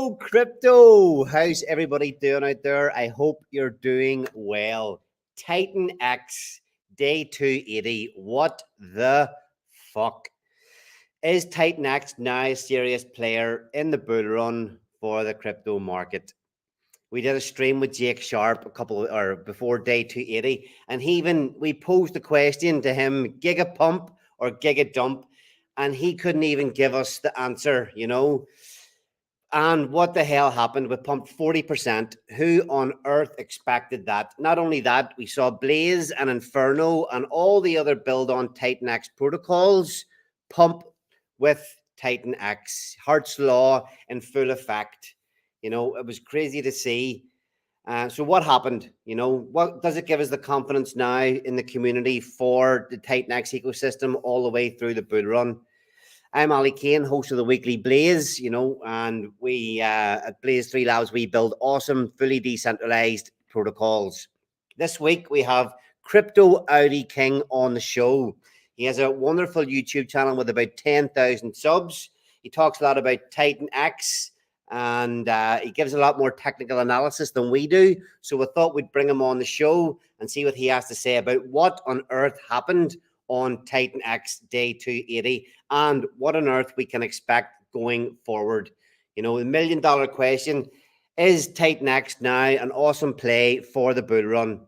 Crypto. How's everybody doing out there? I hope you're doing well. TitanX day 280. What the fuck? Is TitanX now a serious player in the bull run for the crypto market? We did a stream with Jake Sharp before day 280, and we posed the question to him, giga pump or giga dump, and he couldn't even give us the answer. And what the hell happened? We pumped 40%. Who on earth expected that? Not only that, we saw Blaze and Inferno and all the other build on TitanX protocols pump with TitanX. Hart's Law in full effect. It was crazy to see. So what happened? What does it give us the confidence now in the community for the TitanX ecosystem all the way through the bull run? I'm Ali Kane, host of the weekly Blaze, and we at Blaze 3 Labs, we build awesome, fully decentralized protocols. This week, we have Crypto Audi King on the show. He has a wonderful YouTube channel with about 10,000 subs. He talks a lot about TitanX, and he gives a lot more technical analysis than we do. So we thought we'd bring him on the show and see what he has to say about what on earth happened on TitanX day 280 and what on earth we can expect going forward. The $1 million question, is TitanX now an awesome play for the bull run?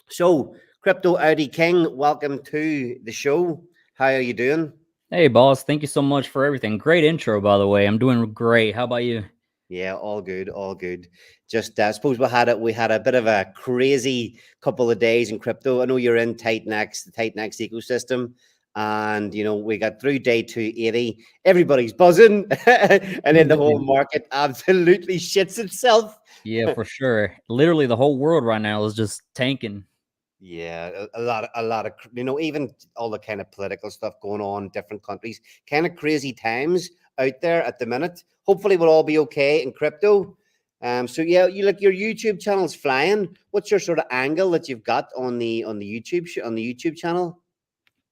So, Crypto Audi King, welcome to the show. How are you doing? Hey, boss. Thank you so much for everything. Great intro, by the way. I'm doing great. How about you? Yeah, all good, all good. Just I suppose we had a bit of a crazy couple of days in crypto. I know you're in TitanX, the TitanX ecosystem, and we got through day 280. Everybody's buzzing, and then the whole market absolutely shits itself. Yeah, for sure. Literally, the whole world right now is just tanking. Yeah, a lot of even all the kind of political stuff going on in different countries, kind of crazy times out there at the minute. Hopefully we'll all be okay in crypto. So yeah, your YouTube channel's flying. What's your sort of angle that you've got on the YouTube channel?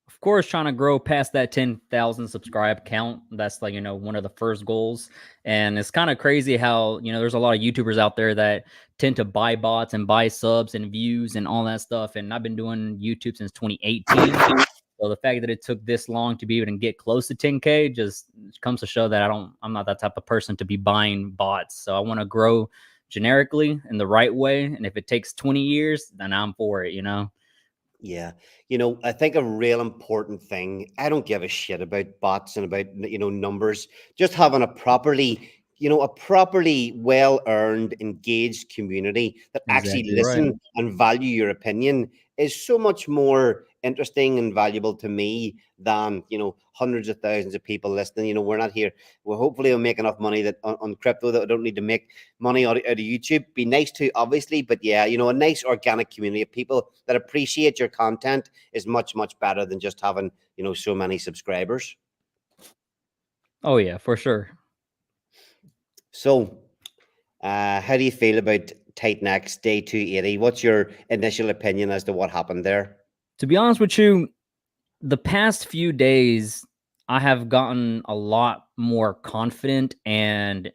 Of course, trying to grow past that 10,000 subscribe count. That's like, one of the first goals. And it's kind of crazy how, there's a lot of YouTubers out there that tend to buy bots and buy subs and views and all that stuff. And I've been doing YouTube since 2018. So the fact that it took this long to be able to get close to 10K just comes to show that I'm not that type of person to be buying bots. So I want to grow generically in the right way. And if it takes 20 years, then I'm for it, Yeah. I think a real important thing, I don't give a shit about bots and about, numbers, just having a properly well-earned, engaged community that actually Exactly right. listen and value your opinion is so much more interesting and valuable to me than, hundreds of thousands of people listening. We're not here. Well, hopefully we'll make enough money that on crypto that we don't need to make money out of YouTube. Be nice to, obviously, but yeah, a nice organic community of people that appreciate your content is much, much better than just having, so many subscribers. Oh yeah, for sure. So, how do you feel about TitanX day 280? What's your initial opinion as to what happened there? To be honest with you, the past few days, I have gotten a lot more confident and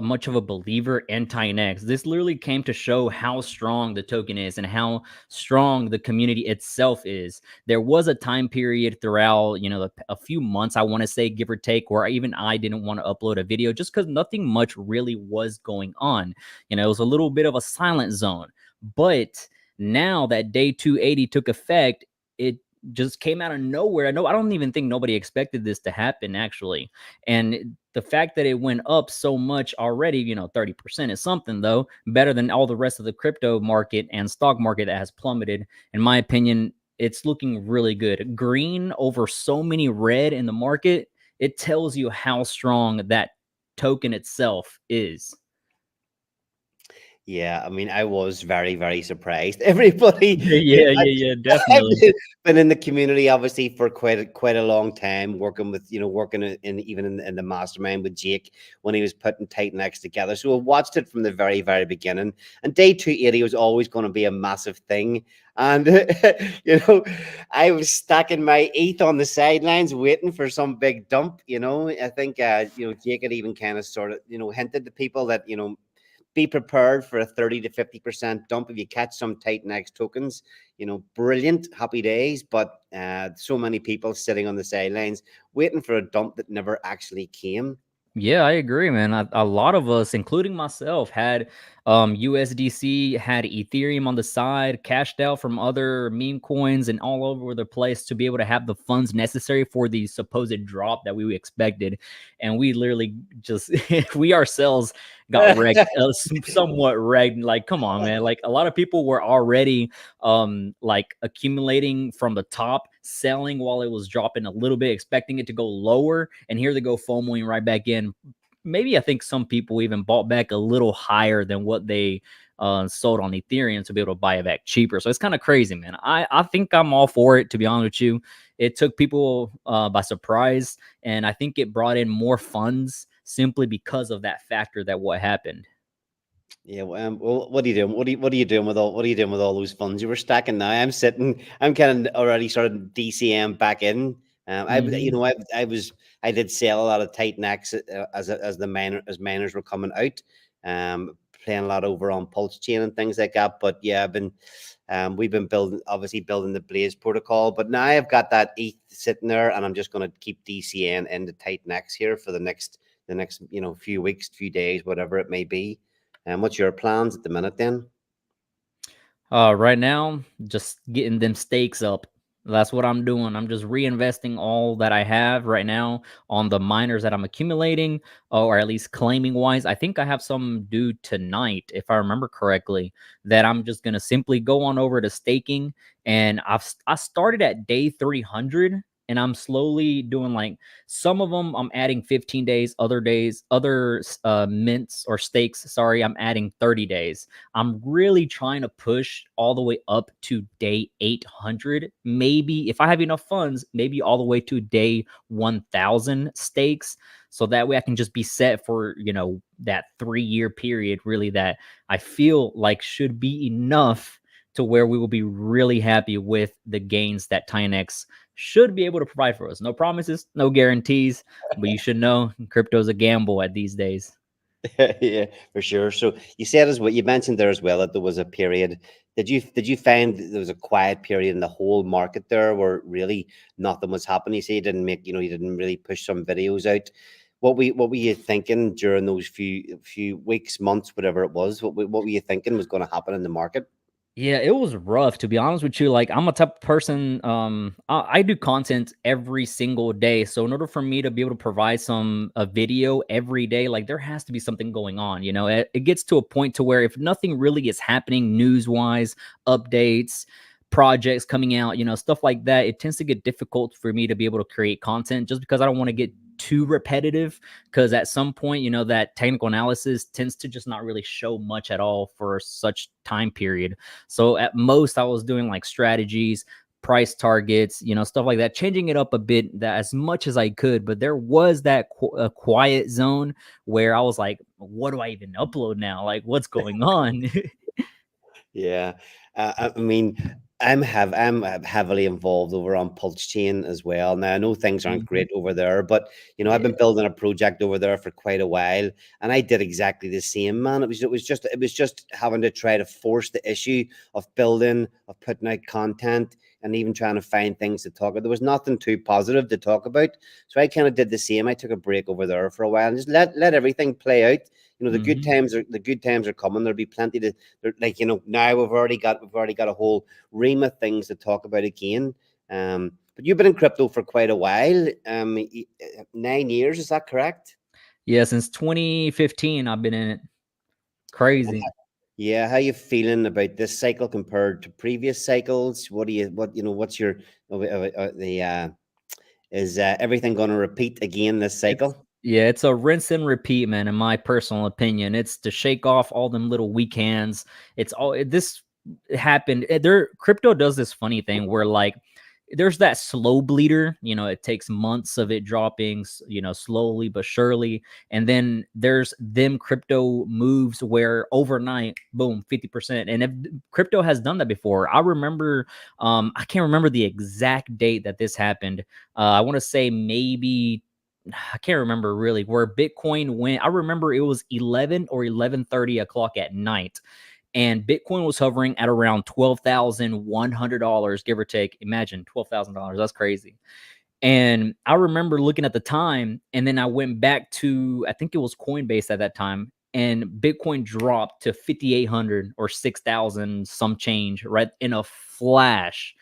much of a believer in TitanX. This literally came to show how strong the token is and how strong the community itself is. There was a time period throughout, a few months, I want to say, give or take, where even I didn't want to upload a video just because nothing much really was going on. It was a little bit of a silent zone. But now that day 280 took effect, it just came out of nowhere. I don't even think nobody expected this to happen, actually. And the fact that it went up so much already, 30% is something, though, better than all the rest of the crypto market and stock market that has plummeted. In my opinion, it's looking really good. Green over so many red in the market, it tells you how strong that token itself is. Yeah, I mean, I was very, very surprised. Everybody, you know, Yeah, yeah, yeah, I've definitely. been in the community obviously for quite a long time, working with working in even in the mastermind with Jake when he was putting TitanX together. So I watched it from the very, very beginning. And day 280 was always going to be a massive thing. And I was stacking my ETH on the sidelines, waiting for some big dump. I think Jake had even kind of sort of hinted to people that be prepared for a 30 to 50% dump if you catch some TitanX tokens. Brilliant, happy days. But so many people sitting on the sidelines waiting for a dump that never actually came. Yeah, I agree, man. A lot of us, including myself, had USDC, had Ethereum on the side, cashed out from other meme coins and all over the place to be able to have the funds necessary for the supposed drop that we expected. And we literally just, we ourselves got wrecked, somewhat wrecked. Like, come on, man. Like, a lot of people were already like accumulating from the top, selling while it was dropping a little bit, expecting it to go lower, and here they go FOMOing right back in. Maybe I think some people even bought back a little higher than what they sold on Ethereum to be able to buy it back cheaper. So it's kind of crazy, man. I think I'm all for it, to be honest with you. It took people by surprise, and I think it brought in more funds simply because of that factor that what happened. Yeah, well, what are you doing? What are you doing with all those funds you were stacking? Now I'm sitting. I'm kind of already started DCM back in. I you Hmm. know I did sell a lot of Titan X as the miners were coming out. Playing a lot over on Pulse Chain and things like that. But yeah, we've been building the Blaze protocol. But now I've got that ETH sitting there, and I'm just going to keep DCN into Titan X here for the next few weeks, few days, whatever it may be. And what's your plans at the minute then? Right now, just getting them stakes up. That's what I'm doing. I'm just reinvesting all that I have right now on the miners that I'm accumulating, or at least claiming wise. I think I have some due tonight, if I remember correctly, that I'm just gonna simply go on over to staking. And I started at day 300, and I'm slowly doing like some of them. I'm adding 15 days, other days, other mints or stakes. Sorry, I'm adding 30 days. I'm really trying to push all the way up to day 800. Maybe if I have enough funds, maybe all the way to day 1000 stakes. So that way I can just be set for, that 3 year period, really, that I feel like should be enough to where we will be really happy with the gains that TitanX should be able to provide for us. No promises, no guarantees, but you should know crypto is a gamble at these days. Yeah, for sure. So you said as what you mentioned there as well that there was a period. Did you find there was a quiet period in the whole market there where really nothing was happening? You say you didn't really push some videos out. What were you thinking during those few weeks, months, whatever it was? What were you thinking was going to happen in the market? Yeah, it was rough, to be honest with you. Like, I'm a type of person, I do content every single day. So in order for me to be able to provide a video every day, like there has to be something going on. It gets to a point to where if nothing really is happening news wise, updates, projects coming out, stuff like that, it tends to get difficult for me to be able to create content just because I don't want to get too repetitive, because at some point, that technical analysis tends to just not really show much at all for such time period. So at most, I was doing like strategies, price targets, stuff like that, changing it up a bit, that as much as I could. But there was that quiet zone where I was like, what do I even upload now? Like, what's going on? Yeah, I mean, I'm heavily involved over on Pulse Chain as well. Now I know things aren't Mhm. great over there, but I've Yeah. been building a project over there for quite a while, and I did exactly the same, man. It was just having to try to force the issue of building, of putting out content, and even trying to find things to talk about. There was nothing too positive to talk about, so I kind of did the same. I took a break over there for a while and just let everything play out. Hmm. The good times are coming. There'll be plenty to like now we've already got a whole ream of things to talk about again. But you've been in crypto for quite a while. 9 years, is that correct? Yeah, since 2015, I've been in it. Crazy. Yeah, how you feeling about this cycle compared to previous cycles? What's your the is everything going to repeat again this cycle? Yeah, it's a rinse and repeat, man. In my personal opinion, it's to shake off all them little weak hands. It's all this happened. There, crypto does this funny thing where like there's that slow bleeder. You know, it takes months of it dropping. You know, slowly but surely, and then there's them crypto moves where overnight, boom, 50%. And if crypto has done that before, I remember. I can't remember the exact date that this happened. I want to say maybe I can't remember really where Bitcoin went. I remember it was 11 or 11:30 o'clock at night, and Bitcoin was hovering at around $12,100, give or take. Imagine $12,000. That's crazy. And I remember looking at the time, and then I went back to, I think it was Coinbase at that time, and Bitcoin dropped to 5,800 or 6,000 some change right in a flash.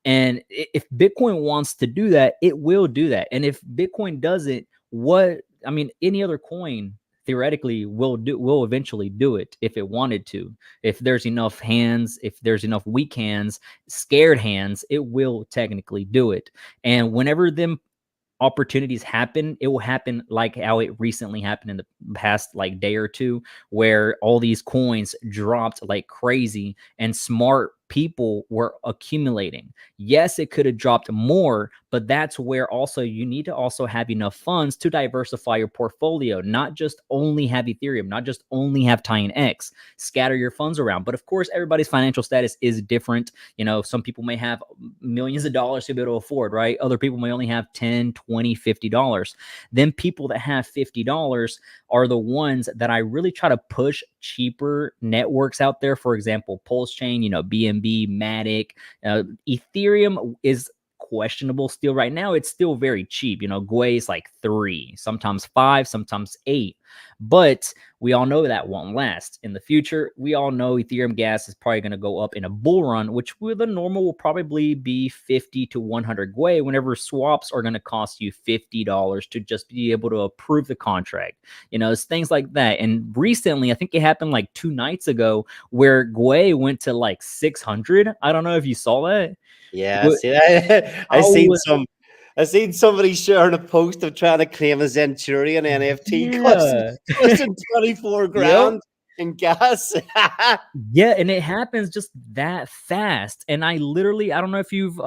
And if Bitcoin wants to do that, it will do that. And if Bitcoin doesn't, I mean, any other coin theoretically will eventually do it if it wanted to. If there's enough hands, if there's enough weak hands, scared hands, it will technically do it. And whenever them opportunities happen, it will happen like how it recently happened in the past like day or two, where all these coins dropped like crazy and smart people were accumulating. Yes, it could have dropped more, but that's where also you need to also have enough funds to diversify your portfolio, not just only have Ethereum, not just only have TitanX. Scatter your funds around. But of course, everybody's financial status is different. You know, some people may have millions of dollars to be able to afford, right? Other people may only have 10, 20, $50. Then people that have $50 are the ones that I really try to push cheaper networks out there. For example, Pulse Chain, you know, BNB, Matic, Ethereum is questionable still right now. It's still very cheap. You know, Gwei is like 3, sometimes 5, sometimes 8. But we all know that won't last. In the future, we all know Ethereum gas is probably going to go up in a bull run, which with the normal will probably be 50 to 100 Gwei, whenever swaps are going to cost you $50 to just be able to approve the contract. You know, it's things like that. And recently, I think it happened like 2 nights ago where Gwei went to like 600. I don't know if you saw that. Yeah, see that. I was, I seen somebody sharing a post of trying to claim a Centurion NFT yeah. costing 24 Yep. grand in gas. Yeah, and it happens just that fast. And I literally, I don't know if you've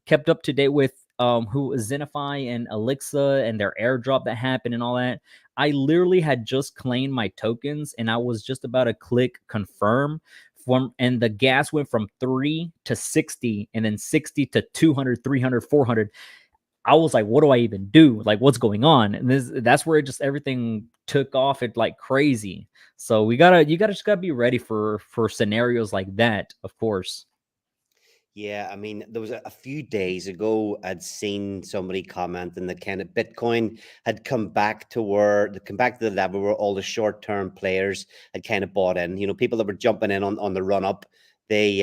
kept up to date with who Zenify and Alexa and their airdrop that happened and all that. I literally had just claimed my tokens and I was just about to click confirm and the gas went from 3 to 60 and then 60 to 200, 300, 400. I was like, what do I even do? Like, what's going on? And that's where it just everything took off it like crazy. So you just gotta be ready for scenarios like that, of course. Yeah, I mean, there was a few days ago, I'd seen somebody commenting that kind of Bitcoin had come back to the level where all the short-term players had kind of bought in. You know, people that were jumping in on the run up, they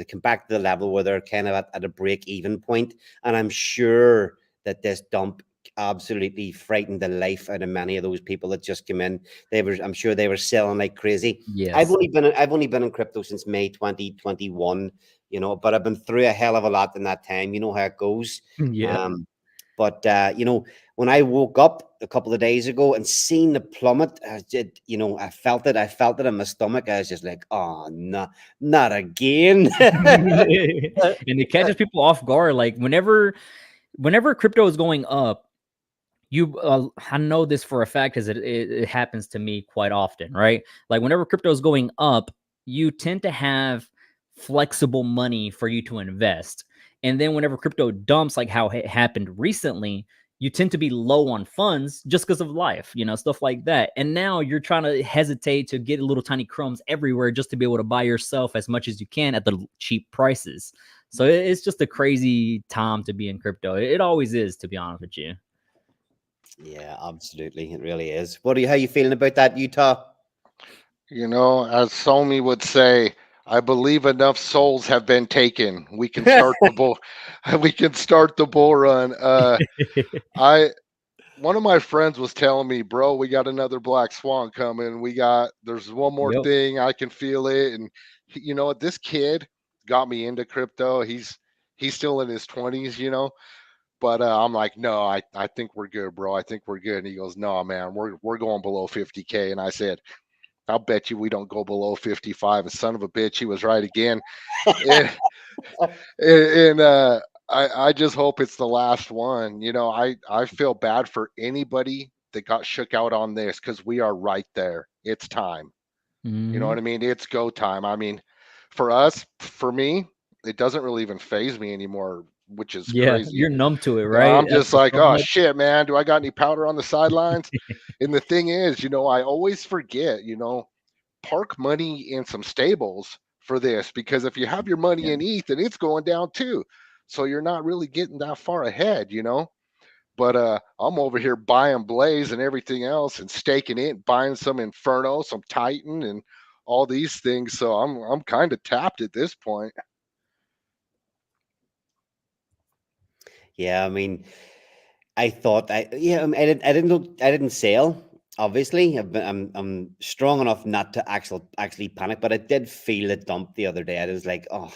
come back to the level where they're kind of at a break-even point. And I'm sure that this dump absolutely frightened the life out of many of those people that just came in. I'm sure they were selling like crazy. Yes. I've only been in crypto since May 2021, you know, but I've been through a hell of a lot in that time. You know how it goes. Yeah. But you know, when I woke up a couple of days ago and seen the plummet, you know, I felt it. I felt it in my stomach. I was just like, oh, no, not again. And it catches people off guard. Like whenever crypto is going up, I know this for a fact because it happens to me quite often, right? Like whenever crypto is going up, you tend to have flexible money for you to invest. And then whenever crypto dumps, like how it happened recently, you tend to be low on funds just because of life, you know, stuff like that. And now you're trying to hesitate to get little tiny crumbs everywhere just to be able to buy yourself as much as you can at the cheap prices. So it's just a crazy time to be in crypto. It always is, to be honest with you. Yeah, absolutely. It really is. How you feeling about that, Utah? You know, as Somi would say, I believe enough souls have been taken. We can start the bull. We can start the bull run. I One of my friends was telling me, bro, we got another black swan coming. There's one more Yep. thing. I can feel it. And you know what? This kid got me into crypto. He's still in his 20s, you know, But I'm like, no, I think we're good, bro. I think we're good. And he goes, no, man, we're going below 50K. And I said, I'll bet you we don't go below 55. And son of a bitch, he was right again. And, and I just hope it's the last one. You know, I feel bad for anybody that got shook out on this because we are right there. It's time. You know what I mean? It's go time. I mean, for us, for me, it doesn't really even phase me anymore, which is Yeah, crazy. you're numb to it, You know, right? I'm just After like, so oh much. shit, man, do I got any powder on the sidelines? And the thing is, you know, I always forget, you know, park money in some stables for this, because if you have your money Yeah. in ETH, then it's going down too. So you're not really getting that far ahead, you know. But I'm over here buying Blaze and everything else and staking it, buying some Inferno, some Titan, and all these things. So I'm kind of tapped at this point. Yeah, I mean, I thought I didn't sell. Obviously, I'm strong enough not to actually panic, but I did feel a dump the other day. I was like, oh,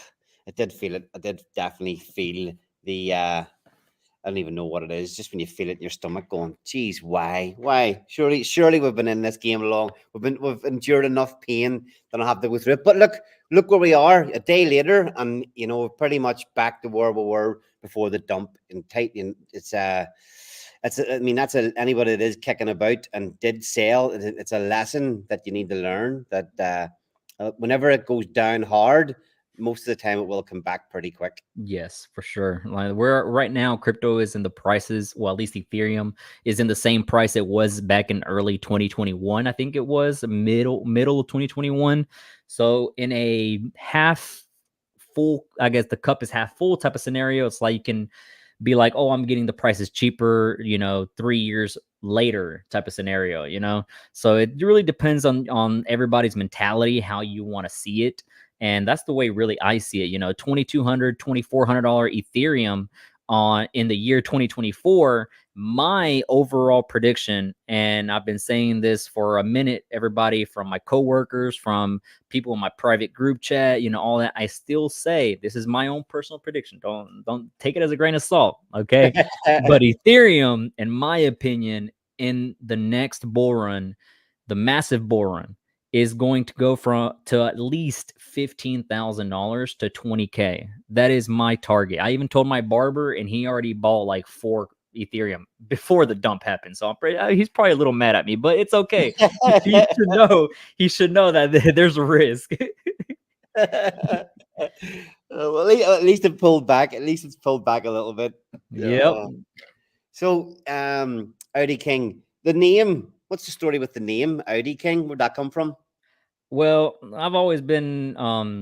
I did feel it. I did definitely feel the I don't even know what it is. Just when you feel it in your stomach, going, "Geez, why? Why? Surely we've been in this game long. We've endured enough pain that I have to go through it." But look where we are a day later, and you know, pretty much back to where we were before the dump. In Titan, I mean, anybody that is kicking about and did sell. It's a lesson that you need to learn that whenever it goes down hard, most of the time it will come back pretty quick. Yes, for sure. Like we're right now, crypto is in the prices. Well, at least Ethereum is in the same price it was back in early 2021. I think it was middle of 2021. So in a half full, I guess the cup is half full type of scenario. It's like you can be like, oh, I'm getting the prices cheaper, 3 years later type of scenario, So it really depends on everybody's mentality, how you want to see it. And that's the way really I see it. $2,200, $2,400 Ethereum in the year 2024. My overall prediction, and I've been saying this for a minute, everybody from my coworkers, from people in my private group chat, all that, I still say this is my own personal prediction. Don't take it as a grain of salt, okay? But Ethereum, in my opinion, in the next bull run, the massive bull run, is going to go to at least $15,000 to $20K. That is my target. I even told my barber, and he already bought like 4 Ethereum before the dump happened. So he's probably a little mad at me, but it's okay. He should know. He should know that there's a risk. Well, at least it pulled back. At least it's pulled back a little bit. Yep. So, Audi King, the name. What's the story with the name Audi King? Where'd that come from? Well, I've always been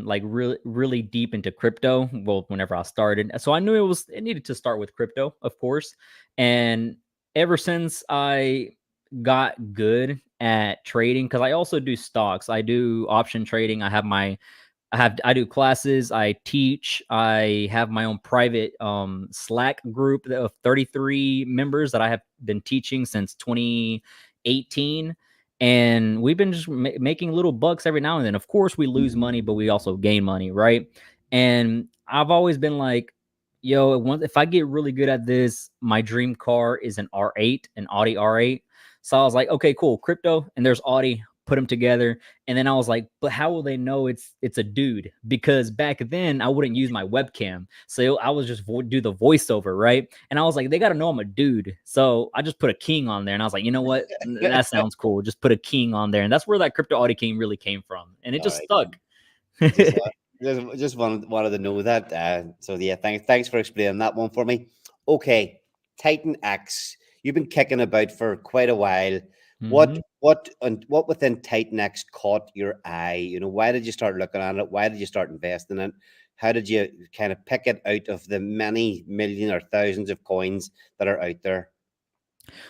like really really deep into crypto. Well, whenever I started, so I knew it needed to start with crypto, of course. And ever since I got good at trading, because I also do stocks, I do option trading. I do classes, I teach, I have my own private Slack group of 33 members that I have been teaching since 2018. And we've been just making little bucks every now and then. Of course, we lose money, but we also gain money, right? And I've always been like, yo, if I get really good at this, my dream car is an R8, an Audi R8. So I was like, okay, cool, crypto, and there's Audi, put them together. And then I was like, but how will they know it's a dude? Because back then I wouldn't use my webcam, so I was just do the voiceover, right? And I was like, they got to know I'm a dude, so I just put a king on there. And I was like, you know what, that sounds cool. Just put a king on there, and that's where that Crypto Audi King really came from, and it All just right. stuck. Just wanted to know that. So yeah, thanks for explaining that one for me. Okay, TitanX. You've been kicking about for quite a while. Mhm. What within TitanX caught your eye? Why did you start looking at it? Why did you start investing in it? How did you kind of pick it out of the many million or thousands of coins that are out there?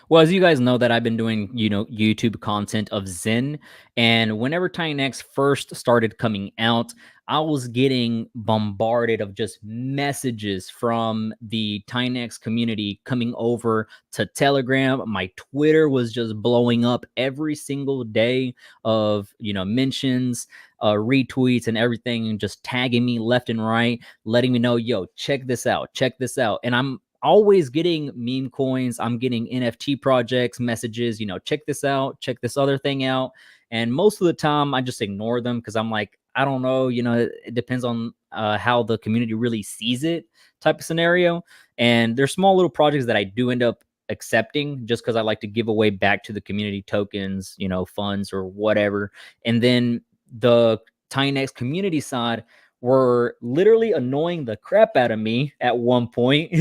Well, as you guys know, that I've been doing, YouTube content of Zen, and whenever TitanX first started coming out, I was getting bombarded of just messages from the TitanX community coming over to Telegram. My Twitter was just blowing up every single day of, mentions, retweets, and everything, and just tagging me left and right, letting me know, yo, check this out, check this out. And always getting meme coins. I'm getting NFT projects, messages, check this out, check this other thing out. And most of the time I just ignore them because I'm like, I don't know, it depends on how the community really sees it type of scenario. And there's small little projects that I do end up accepting just because I like to give away back to the community tokens, funds or whatever. And then the TitanX community side were literally annoying the crap out of me at one point,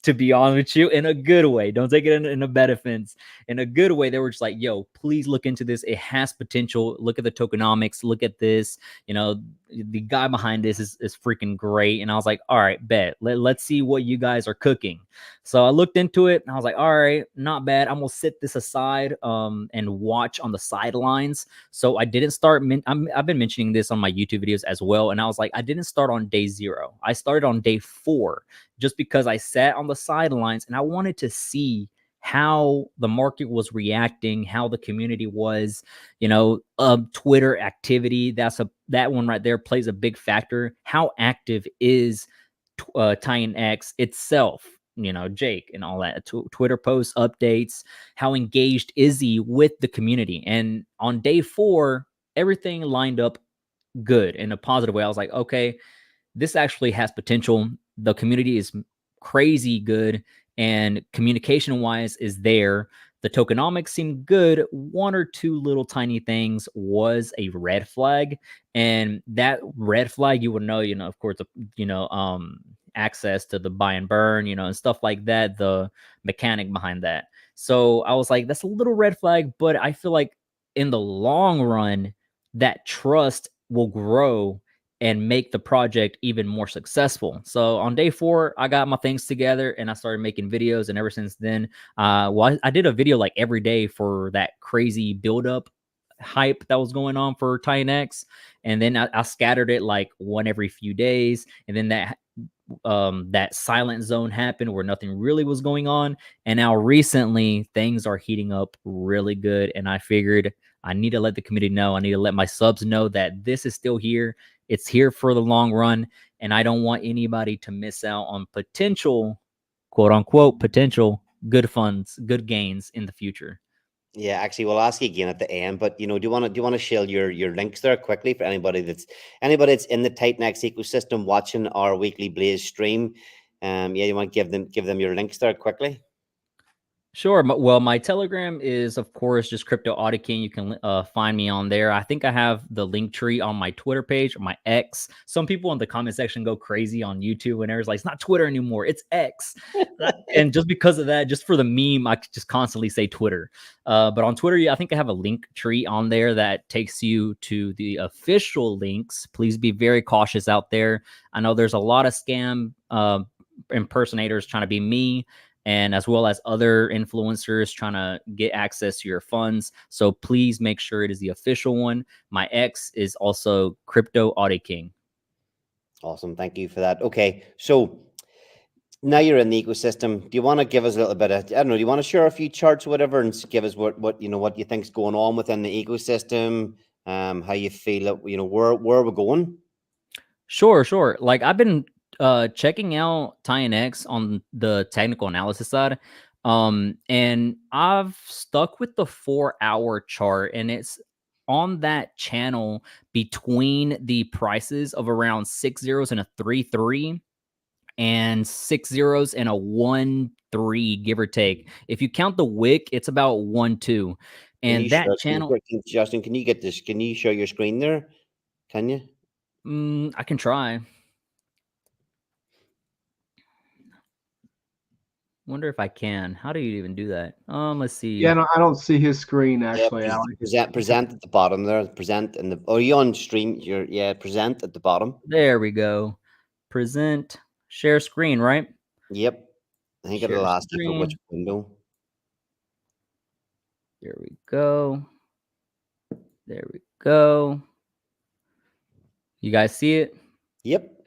to be honest with you, in a good way. Don't take it in a bad offense. In a good way, they were just like, yo, please look into this. It has potential. Look at the tokenomics. Look at this. The guy behind this is freaking great. And I was like, all right, bet. Let's see what you guys are cooking. So I looked into it and I was like, all right, not bad. I'm going to set this aside and watch on the sidelines. So I didn't start. I've been mentioning this on my YouTube videos as well. And I was like, I didn't start on day 0. I started on day 4 just because I sat on the sidelines and I wanted to see how the market was reacting, how the community was, Twitter activity. That one right there plays a big factor. How active is TitanX itself? Jake and all that, Twitter posts, updates, how engaged is he with the community? And on day 4, everything lined up good in a positive way. I was like, okay, this actually has potential. The community is crazy good, and communication wise is there. The tokenomics seem good. 1 or 2 little tiny things was a red flag, and that red flag, you would know, of course, access to the buy and burn, and stuff like that, the mechanic behind that. So I was like, that's a little red flag, but I feel like in the long run, that trust will grow and make the project even more successful. So on day 4, I got my things together and I started making videos. And ever since then, I did a video like every day for that crazy buildup hype that was going on for TitanX. And then I scattered it like one every few days. And then that silent zone happened where nothing really was going on. And now recently things are heating up really good. And I figured I need to let the community know. I need to let my subs know that this is still here. It's here for the long run. And I don't want anybody to miss out on potential, quote unquote, potential good funds, good gains in the future. Yeah, actually, we'll ask you again at the end. But do you want to share your links there quickly for anybody that's in the TitanX ecosystem watching our weekly Blaze stream? Yeah, you want to give them your links there quickly? Sure. Well, my Telegram is, of course, just Crypto Audi King. You can find me on there. I think I have the link tree on my Twitter page or my X. Some people in the comment section go crazy on YouTube whenever it's like, it's not Twitter anymore, it's X. And just because of that, just for the meme, I just constantly say Twitter. But on Twitter, I think I have a link tree on there that takes you to the official links. Please be very cautious out there. I know there's a lot of scam impersonators trying to be me, and as well as other influencers trying to get access to your funds. So please make sure it is the official one. My X is also Crypto Audi King. Awesome. Thank you for that. Okay. So now you're in the ecosystem. Do you want to give us a little bit of, I don't know, do you want to share a few charts or whatever and give us what you think's going on within the ecosystem? How you feel, where we're going? Sure. Like I've been checking out TitanX on the technical analysis side. And I've stuck with the 4-hour chart, and it's on that channel between the prices of around 6 zeros and a 3-3 and 6 zeros and a 1-3, give or take. If you count the wick, it's about 1-2. And that channel, Justin, can you get this? Can you show your screen there? Can you? I can try. Wonder if I can. How do you even do that? Let's see. Yeah, no, I don't see his screen actually. Yeah, present at the bottom there. Present in the. Oh, you on stream? Present at the bottom. There we go. Present, share screen, right? Yep. I think it'll ask you for which window. There we go. There we go. You guys see it? Yep.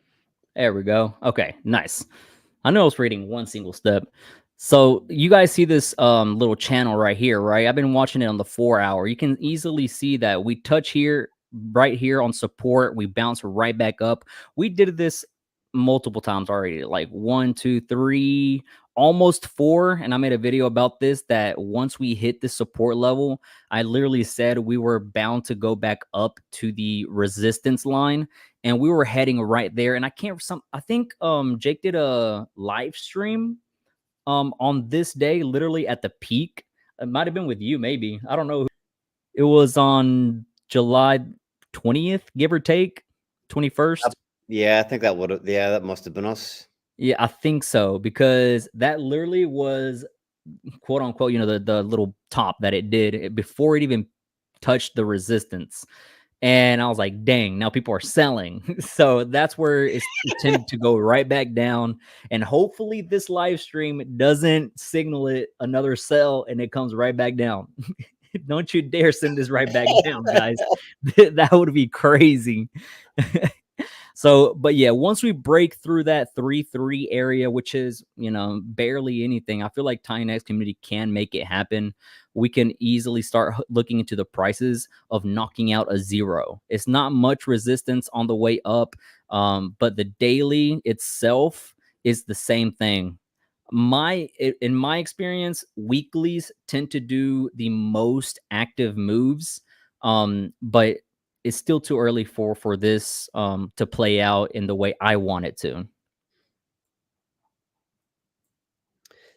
There we go. Okay, nice. I know I was reading one single step. So you guys see this little channel right here, right? I've been watching it on the 4-hour. You can easily see that we touch here, right here on support. We bounce right back up. We did this multiple times already, like 1, 2, 3, almost 4. And I made a video about this, that once we hit the support level, I literally said we were bound to go back up to the resistance line, and we were heading right there. And I think Jake did a live stream on this day, literally at the peak. It might have been with you, maybe. I don't know. It was on July 20th, give or take, 21st. Yeah, I think that would have. Yeah, that must have been us. Yeah, I think so, because that literally was, quote unquote, the little top that it did before it even touched the resistance. And I was like, dang, now people are selling. So that's where it tended to go right back down. And hopefully this live stream doesn't signal it another sell and it comes right back down. Don't you dare send this right back down, guys. That would be crazy. So, but yeah, once we break through that 3-3 area, which is, barely anything, I feel like TitanX community can make it happen. We can easily start looking into the prices of knocking out a 0. It's not much resistance on the way up, but the daily itself is the same thing. In my experience, weeklies tend to do the most active moves, but it's still too early for this to play out in the way I want it to.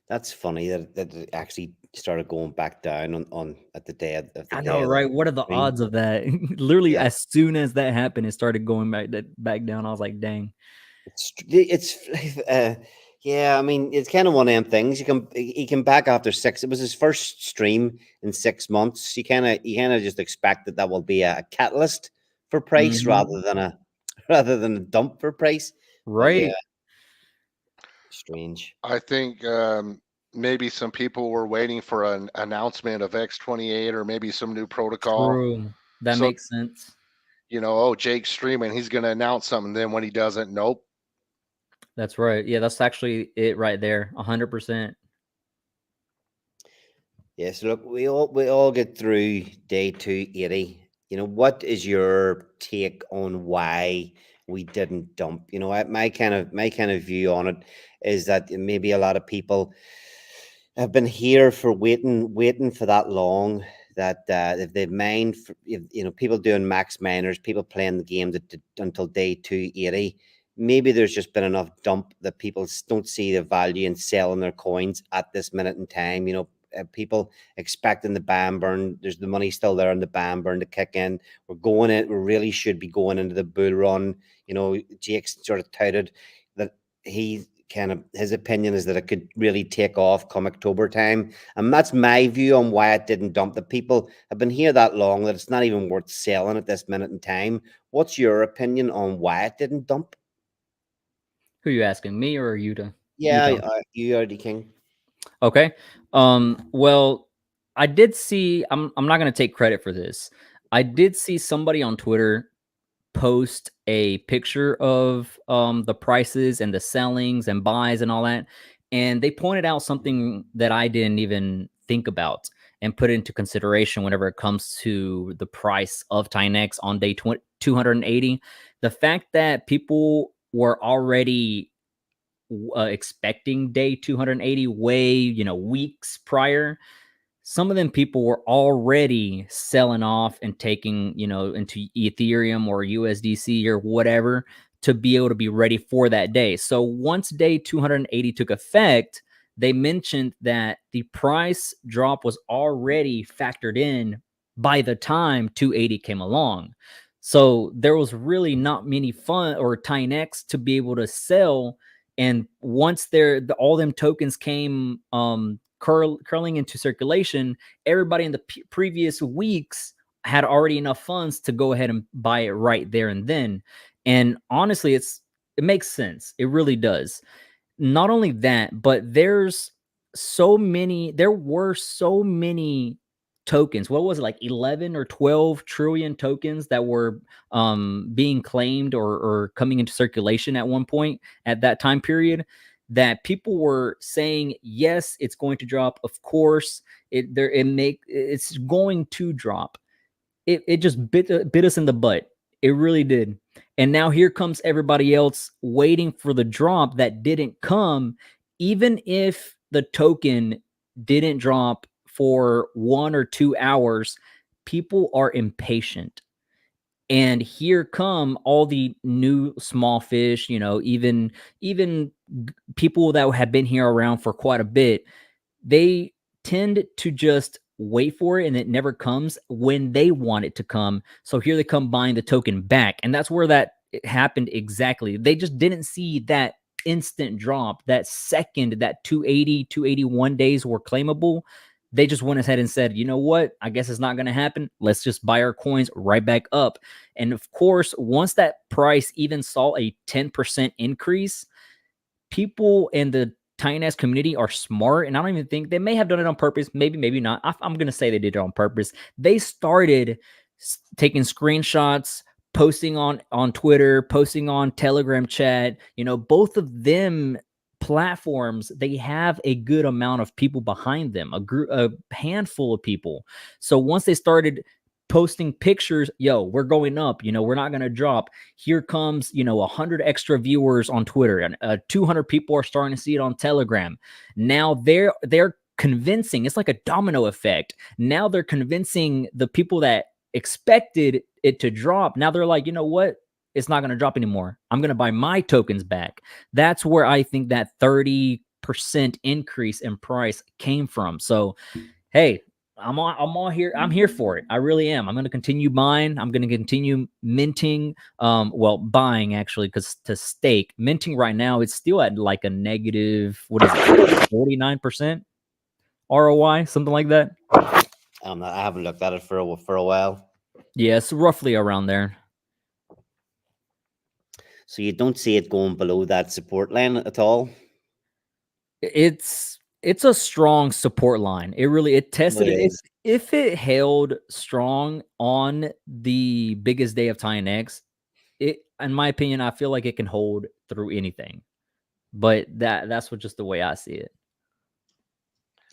That's funny that it actually started going back down on at the day of the I day know, of right? What are the stream. odds of that? Literally, Yeah. as soon as that happened, it started going back down. I was like, dang. It's yeah. I mean, it's kind of one of them things. He came back after 6. It was his first stream in 6 months. You kind of just expect that will be a catalyst for price rather than a dump for price. But yeah, Right. strange. I think maybe some people were waiting for an announcement of X28 or maybe some new protocol. True. That So, makes sense. Jake's streaming, he's going to announce something. Then when he doesn't, nope. That's right. Yeah, that's actually it right there. 100%. Yes, look, we all get through day 280. What is your take on why we didn't dump? My kind of view on it is that maybe a lot of people have been here for waiting for that long, that if they've mined, people doing max miners, people playing the game until day 280. Maybe there's just been enough dump that people don't see the value in selling their coins at this minute in time. People expecting the ban burn. There's the money still there in the ban burn to kick in. We really should be going into the bull run. Jake sort of touted that his opinion is that it could really take off come October time. And that's my view on why it didn't dump. The people have been here that long that it's not even worth selling at this minute in time. What's your opinion on why it didn't dump? Who are you asking, me or you to? Yeah, you Audi King. Okay. Well, I did see, I'm not going to take credit for this. I did see somebody on Twitter post a picture of the prices and the sellings and buys and all that. And they pointed out something that I didn't even think about and put into consideration whenever it comes to the price of TitanX on day 280. The fact that people were already expecting day 280 way, weeks prior. Some of them people were already selling off and taking, into Ethereum or USDC or whatever to be able to be ready for that day. So once day 280 took effect, they mentioned that the price drop was already factored in by the time 280 came along. So there was really not many fun or TitanX to be able to sell. And once all them tokens came curling into circulation, everybody in the previous weeks had already enough funds to go ahead and buy it right there and then. And honestly, it makes sense. It really does. Not only that, but there were so many tokens. What was it, like 11 or 12 trillion tokens that were being claimed or coming into circulation at one point at that time period, that people were saying, yes, it's going to drop. Of course, it's going to drop. It just bit us in the butt. It really did. And now here comes everybody else waiting for the drop that didn't come, even if the token didn't drop for 1 or 2 hours. People are impatient. And here come all the new small fish, even people that have been here around for quite a bit. They tend to just wait for it and it never comes when they want it to come. So here they come buying the token back. And that's where that happened exactly. They just didn't see that instant drop, that second, that 280, 281 days were claimable. They just went ahead and said, you know what? I guess it's not going to happen. Let's just buy our coins right back up. And of course, once that price even saw a 10% increase, people in the TitanX community are smart, and I don't even think they may have done it on purpose. Maybe not. I'm going to say they did it on purpose. They started taking screenshots, posting on Twitter, posting on Telegram chat. Both of them platforms, they have a good amount of people behind them, a handful of people. So once they started posting pictures, we're going up, we're not going to drop. Here comes, 100 extra viewers on Twitter, and 200 people are starting to see it on Telegram. Now they're convincing, it's like a domino effect. Now they're convincing the people that expected it to drop. Now they're like, you know what? It's not going to drop anymore. I'm going to buy my tokens back. That's where I think that 30% increase in price came from. So, hey, I'm all here. I'm here for it. I really am. I'm going to continue buying. I'm going to continue minting. Buying actually, because to stake. Minting right now, it's still at like a negative, what is it, 49% ROI, something like that. I haven't looked at it for a while. Yeah, it's roughly around there. So you don't see it going below that support line at all? It's a strong support line. It tested it. If it held strong on the biggest day of TitanX, in my opinion, I feel like it can hold through anything. But that's just the way I see it.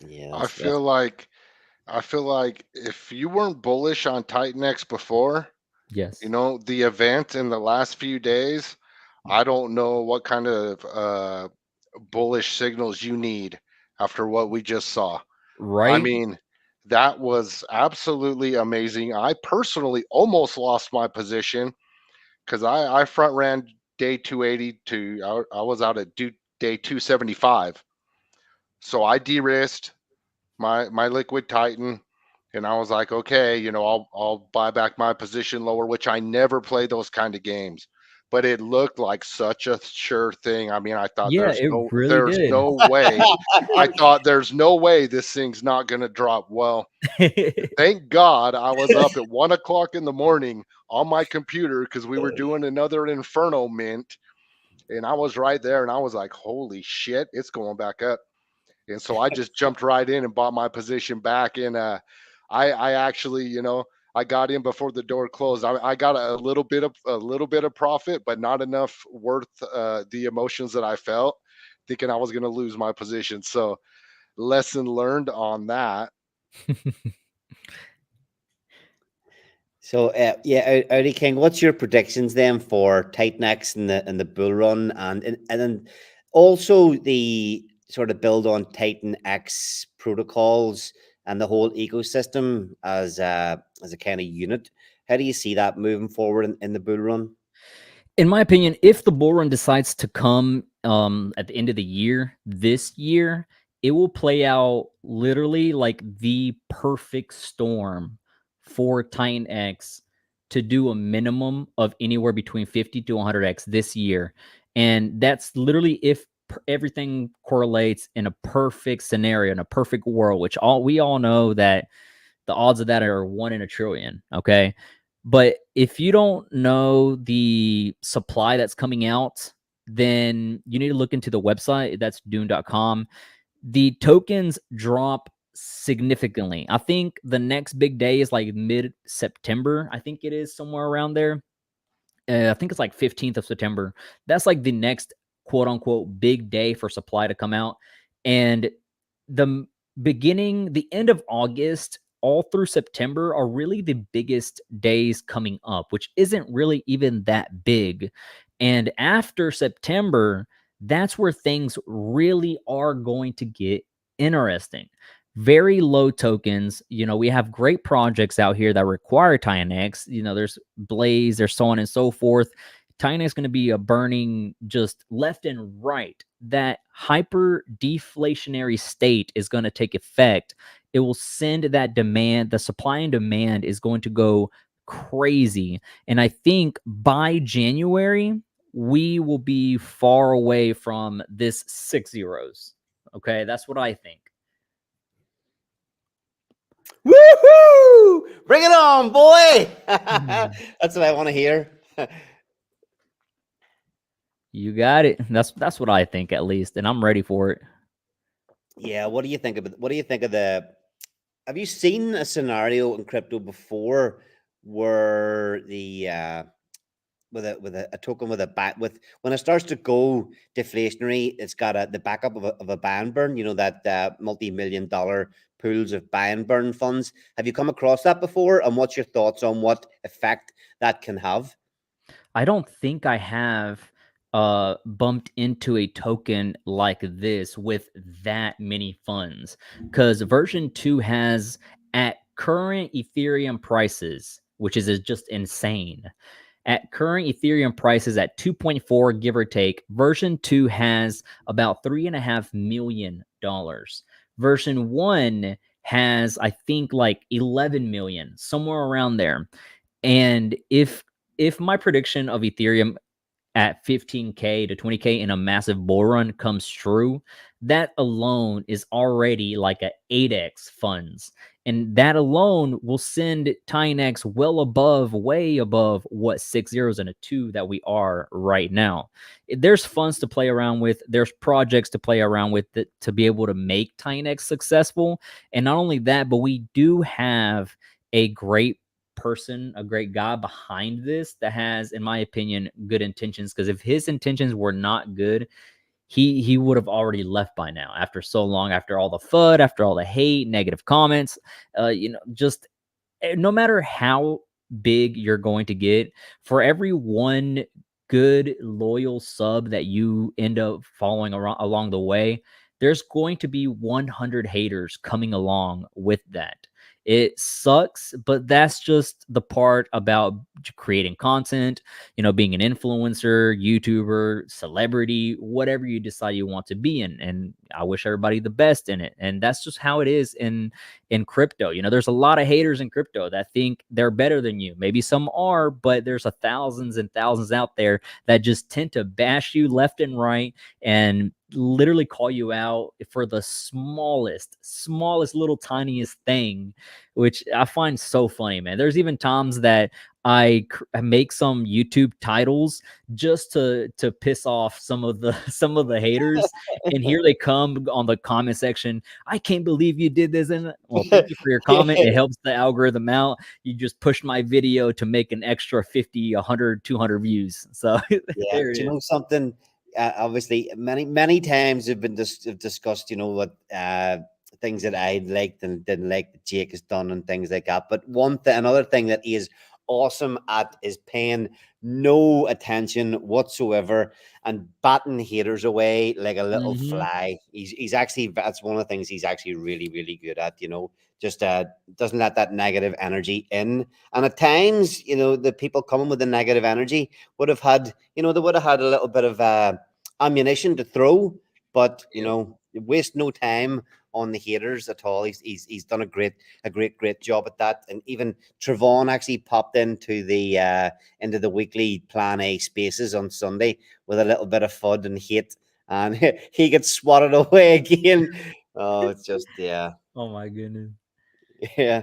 Yeah, I feel like if you weren't bullish on TitanX before, yes, the event in the last few days, I don't know what kind of bullish signals you need after what we just saw. Right? I mean, that was absolutely amazing. I personally almost lost my position because I front ran day 280 to I was out at day 275. So I de-risked my liquid Titan, and I was like, okay, I'll buy back my position lower, which I never play those kind of games. But it looked like such a sure thing. I mean, I thought Yeah, there's no way. I thought there's no way this thing's not gonna drop. Well, thank God I was up at 1 o'clock in the morning on my computer because we were doing another Inferno mint, and I was right there, and I was like, holy shit, it's going back up. And so I just jumped right in and bought my position back. And I actually, I got in before the door closed. I got a little bit of profit, but not enough worth the emotions that I felt, thinking I was going to lose my position. So lesson learned on that. So Audi King, what's your predictions then for TitanX and the bull run, and then also the sort of build on TitanX protocols and the whole ecosystem as a kind of unit? How do you see that moving forward in the bull run? In my opinion, if the bull run decides to come at the end of the year, this year, it will play out literally like the perfect storm for TitanX to do a minimum of anywhere between 50 to 100x this year. And that's literally if everything correlates in a perfect scenario, in a perfect world, which we all know that the odds of that are 1 in a trillion. Okay. But if you don't know the supply that's coming out, then you need to look into the website. That's dune.com. The tokens drop significantly. I think the next big day is like mid-September. I think it is somewhere around there. I think it's like 15th of September. That's like the next quote unquote big day for supply to come out. And the end of August, all through September are really the biggest days coming up, which isn't really even that big. And after September, that's where things really are going to get interesting. Very low tokens. We have great projects out here that require TitanX. There's Blaze, there's so on and so forth. TitanX is going to be a burning just left and right. That hyper deflationary state is going to take effect. It will send that demand, the supply and demand is going to go crazy. And I think by January, we will be far away from this 6 zeros. Okay, that's what I think. Woohoo! Bring it on, boy! That's what I want to hear. You got it. That's what I think, at least, and I'm ready for it. Yeah, what do you think of the? Have you seen a scenario in crypto before where the with a token with a back with when it starts to go deflationary, it's got the backup of a buy and burn. That multi-million-dollar pools of buy and burn funds. Have you come across that before? And what's your thoughts on what effect that can have? I don't think I have bumped into a token like this with that many funds, because version 2 has, at current Ethereum prices, which is just insane. At current Ethereum prices at 2.4, give or take, version 2 has about $3.5 million. Version 1 has, I think, like 11 million, somewhere around there. And if my prediction of Ethereum at 15K to 20K in a massive bull run comes true, that alone is already like a 8x funds. And that alone will send TitanX well above, way above what 6 zeros and a 2 that we are right now. There's funds to play around with. There's projects to play around with to be able to make TitanX successful. And not only that, but we do have a great person, a great guy behind this that has, in my opinion, good intentions. Because if his intentions were not good, he would have already left by now, after so long, after all the FUD, after all the hate, negative comments. Just no matter how big you're going to get, for every one good loyal sub that you end up following along the way, there's going to be 100 haters coming along with that. It sucks, but that's just the part about creating content, being an influencer, YouTuber, celebrity, whatever you decide you want to be in. And I wish everybody the best in it. And that's just how it is in crypto. There's a lot of haters in crypto that think they're better than you. Maybe some are, but there's thousands and thousands out there that just tend to bash you left and right and literally call you out for the smallest little tiniest thing, which I find so funny, man. There's even times that I make some YouTube titles just to piss off some of the haters, and here they come on the comment section. I can't believe you did this, and well, thank you for your comment. It helps the algorithm out. You just pushed my video to make an extra 50, 100, 200 views. So Yeah, there it do you is. know something? Obviously, many times have been discussed. What things that I liked and didn't like that Jake has done and things like that. But another thing that he is awesome at is paying no attention whatsoever and batting haters away like a little fly. He's actually, that's one of the things he's actually really, really good at. Just doesn't let that negative energy in. And at times, the people coming with the negative energy would have had, they would have had a little bit of ammunition to throw, but waste no time on the haters at all. He's done a great job at that. And even Trevon actually popped into the weekly Plan A spaces on Sunday with a little bit of FUD and hate, and he gets swatted away again. Oh, it's just, yeah. Oh my goodness. Yeah.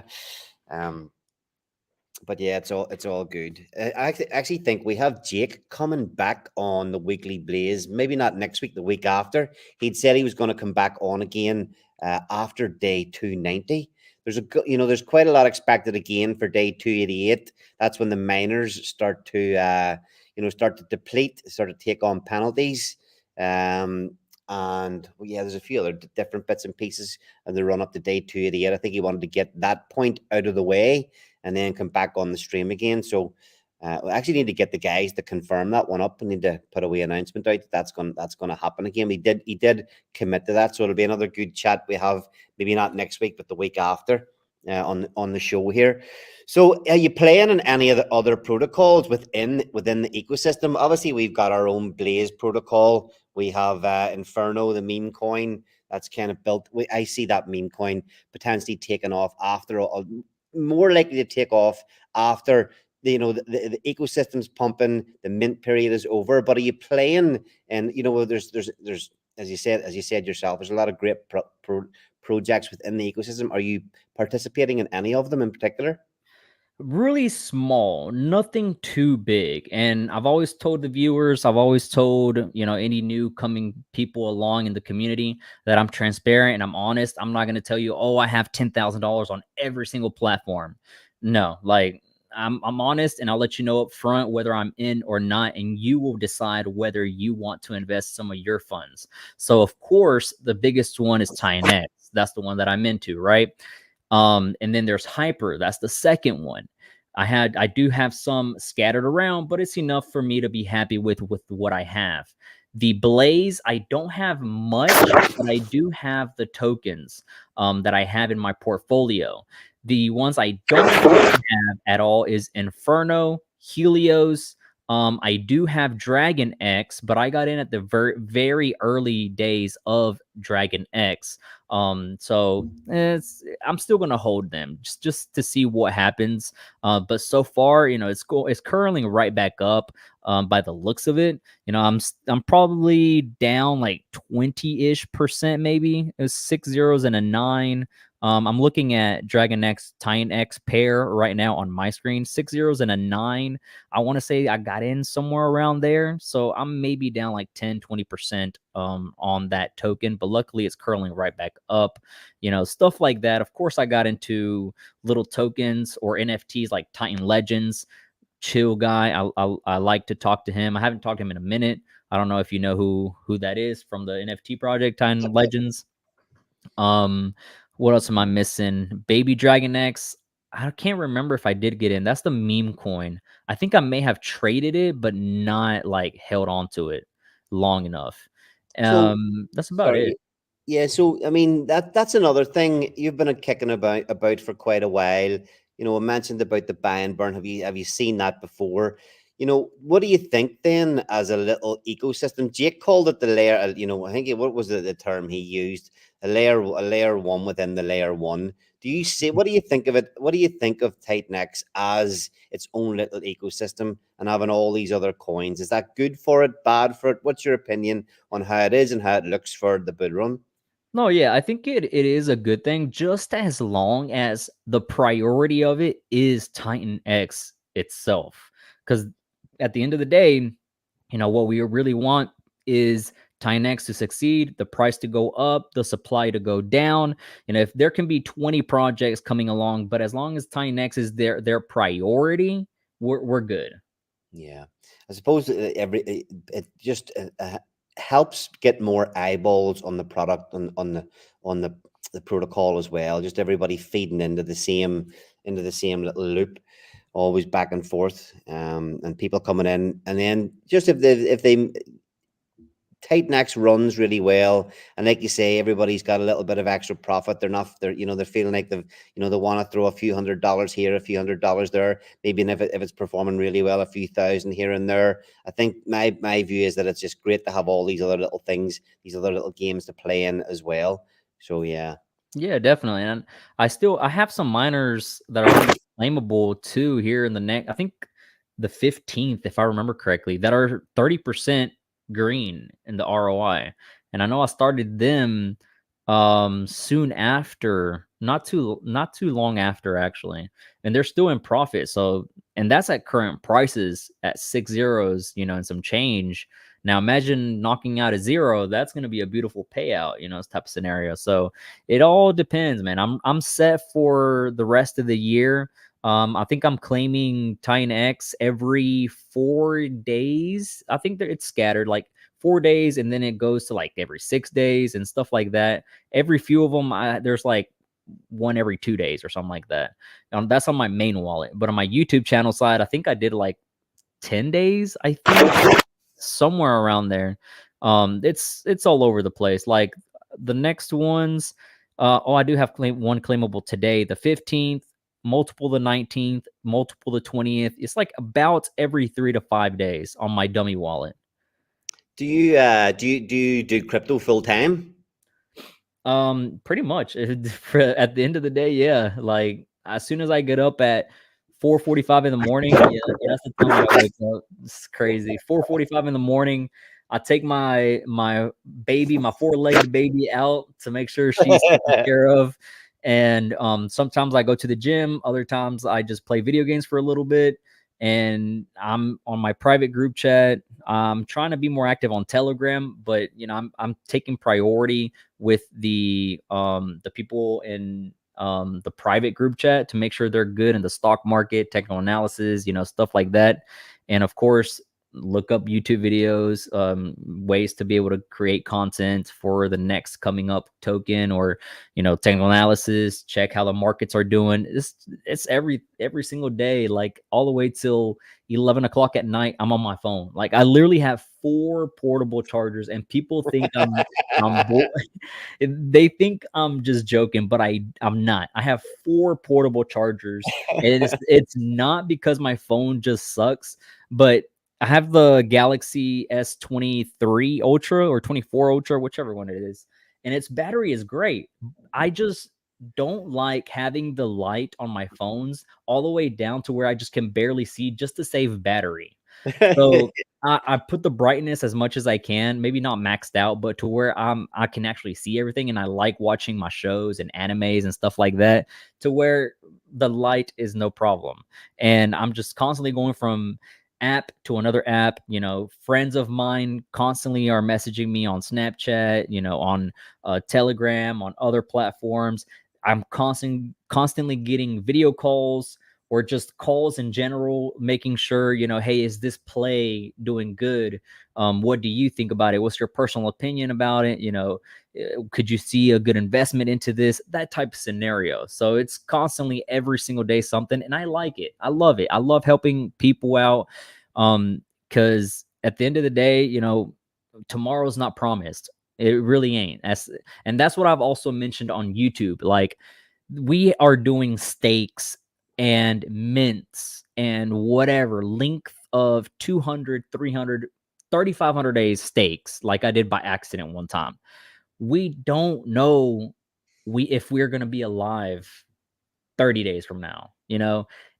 But yeah, it's all good. I actually think we have Jake coming back on the weekly Blaze. Maybe not next week, the week after. He'd said he was going to come back on again after day 290. There's quite a lot expected again for day 288. That's when the miners start to start to deplete, start to take on penalties. and yeah, there's a few other different bits and pieces, and they run up to day 288. I think he wanted to get that point out of the way and then come back on the stream again. So we actually need to get the guys to confirm that one up. We need to put a wee announcement out that's going to happen again. He did commit to that, so it'll be another good chat we have. Maybe not next week, but the week after on the show here. So are you playing in any of the other protocols within the ecosystem? Obviously, we've got our own Blaze protocol. We have Inferno, the meme coin that's kind of built. I see that meme coin potentially taking off after, more likely to take off after the ecosystem's pumping, the mint period is over. But are you playing? And there's as you said yourself, there's a lot of great projects within the ecosystem. Are you participating in any of them in particular? Really small, nothing too big. And I've always told the viewers, I've always told, any new coming people along in the community that I'm transparent and I'm honest. I'm not going to tell you, oh, I have $10,000 on every single platform. No, like I'm honest, and I'll let you know up front whether I'm in or not, and you will decide whether you want to invest some of your funds. So of course, the biggest one is TitanX. That's the one that I'm into, right? And then there's Hyper. That's the second one. I do have some scattered around, but it's enough for me to be happy with what I have. The Blaze, I don't have much, but I do have the tokens that I have in my portfolio. The ones I don't have at all is Inferno, Helios. I do have Dragon X, but I got in at the very early days of Dragon X. So I'm still gonna hold them just to see what happens. But so far, it's curling right back up. By the looks of it, I'm probably down like 20-ish%, maybe. It's 6 zeros and a 9. I'm looking at Dragon X TitanX pair right now on my screen. 6 zeros and a 9. I want to say I got in somewhere around there. So I'm maybe down like 10-20% on that token. But luckily it's curling right back up. Stuff like that. Of course, I got into little tokens or NFTs like Titan Legends. Chill guy. I like to talk to him. I haven't talked to him in a minute. I don't know if you know who that is from the NFT project, Titan Legends. What else am I missing? Baby Dragon X. I can't remember if I did get in. That's the meme coin. I think I may have traded it, but not like held on to it long enough. So That's about it. sorry. Yeah, so I mean that's another thing you've been kicking about for quite a while. I mentioned about the buy and burn. Have you seen that before? What do you think then as a little ecosystem? Jake called it the layer. I think what was the term he used? A layer one within the layer one. Do you see? What do you think of it? What do you think of TitanX as its own little ecosystem and having all these other coins? Is that good for it? Bad for it? What's your opinion on how it is and how it looks for the bull run? No, yeah, I think it is a good thing, just as long as the priority of it is Titan X itself. Because at the end of the day, what we really want is Titan X to succeed, the price to go up, the supply to go down. If there can be 20 projects coming along, but as long as Titan X is their priority, we're good. Yeah, I suppose it just helps get more eyeballs on the product on the protocol as well. Just everybody feeding into the same little loop, always back and forth, and people coming in, and then just if they TitanX runs really well, and like you say, everybody's got a little bit of extra profit. They're feeling like they want to throw a few $100s here, a few $100s there. Maybe if it's performing really well, a few thousand here and there. I think my view is that it's just great to have all these other little things, these other little games to play in as well. So yeah. Yeah, definitely. And I have some miners that are going to be claimable too here in the next, I think the 15th, if I remember correctly, that are 30% green in the ROI. And I know I started them soon after, not too long after actually. And they're still in profit. So, and that's at current prices at 6 zeros, and some change. Now imagine knocking out a zero. That's going to be a beautiful payout, this type of scenario. So it all depends, man. I'm set for the rest of the year. I think I'm claiming Titan X every 4 days. I think that it's scattered like 4 days, and then it goes to like every 6 days and stuff like that. Every few of them, there's like one every 2 days or something like that. That's on my main wallet. But on my YouTube channel side, I think I did like 10 days, I think, somewhere around there. It's all over the place. Like the next ones, I do have one claimable today, the 15th, multiple the 19th, multiple the 20th. It's like about every 3 to 5 days on my dummy wallet. Do you do crypto full time? Pretty much. At the end of the day, yeah. Like as soon as I get up at 4:45 in the morning, yeah, that's the time that I wake up. It's crazy. 4:45 in the morning, I take my baby, my 4-legged baby out to make sure she's taken care of. And sometimes I go to the gym, other times I just play video games for a little bit. And I'm on my private group chat. I'm trying to be more active on Telegram, but I'm taking priority with the people in the private group chat to make sure they're good in the stock market, technical analysis, stuff like that. And of course, look up YouTube videos, ways to be able to create content for the next coming up token, or technical analysis, check how the markets are doing. It's every single day, like all the way till 11 o'clock at night. I'm on my phone. Like I literally have 4 portable chargers, and people think I'm they think I'm just joking, but I'm not. I have 4 portable chargers, and it's not because my phone just sucks, but I have the Galaxy S23 Ultra or 24 Ultra, whichever one it is, and its battery is great. I just don't like having the light on my phones all the way down to where I just can barely see, just to save battery. So I put the brightness as much as I can, maybe not maxed out, but to where I can actually see everything, and I like watching my shows and animes and stuff like that, to where the light is no problem. And I'm just constantly going from app to another app. Friends of mine constantly are messaging me on Snapchat, on Telegram, on other platforms. I'm constantly getting video calls, or just calls in general, making sure, hey, is this play doing good? What do you think about it? What's your personal opinion about it? Could you see a good investment into this? That type of scenario. So it's constantly every single day something, and I like it. I love it. I love helping people out, because at the end of the day, tomorrow's not promised. It really ain't. That's what I've also mentioned on YouTube. Like, we are doing stakes and mints and whatever length of 200, 300, 3,500 days stakes, like I did by accident one time. We don't know if we're going to be alive 30 days from now,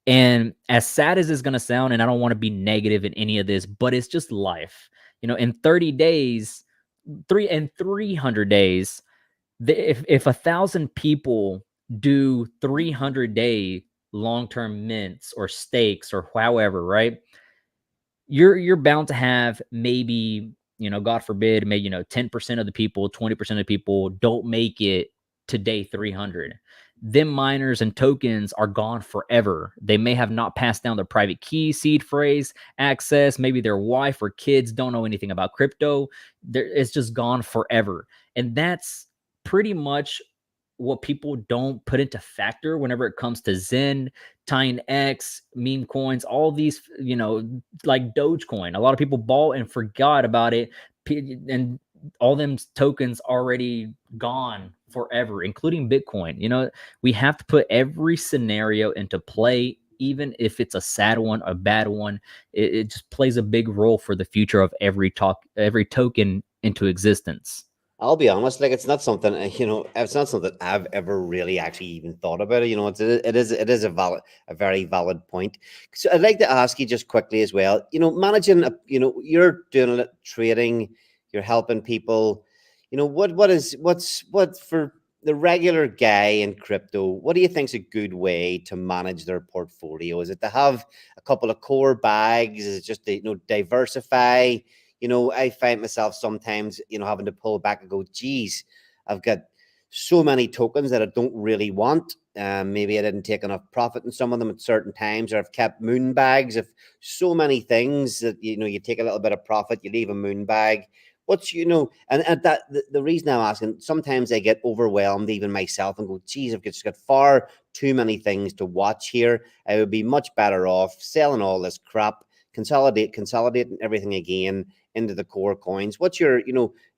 and as sad as it's going to sound, and I don't want to be negative in any of this, but it's just life. In 30 days, 300 days, if 1,000 people do 300-day long-term mints or stakes or however, right? You're bound to have maybe, God forbid, maybe 10% of the people, 20% of the people don't make it to day 300. Them miners and tokens are gone forever. They may have not passed down their private key, seed phrase, access. Maybe their wife or kids don't know anything about crypto. It's just gone forever. And that's pretty much what people don't put into factor whenever it comes to Zen, TitanX, meme coins, all these, like Dogecoin. A lot of people bought and forgot about it, and all them tokens already gone forever, including Bitcoin. We have to put every scenario into play, even if it's a sad one, a bad one. It just plays a big role for the future of every token into existence. I'll be honest, like it's not something, it's not something I've ever really actually even thought about. It is a very valid point. So I'd like to ask you just quickly as well, managing, you're doing trading, you're helping people, what for the regular guy in crypto, what do you think is a good way to manage their portfolio? Is it to have a couple of core bags? Is it just to, diversify? I find myself sometimes, having to pull back and go, geez, I've got so many tokens that I don't really want. Maybe I didn't take enough profit in some of them at certain times, or I've kept moon bags of so many things that, you take a little bit of profit, you leave a moon bag. What's, and that the reason I'm asking, sometimes I get overwhelmed, even myself, and go, geez, I've just got far too many things to watch here. I would be much better off selling all this crap, consolidating everything again into the core coins. What's your,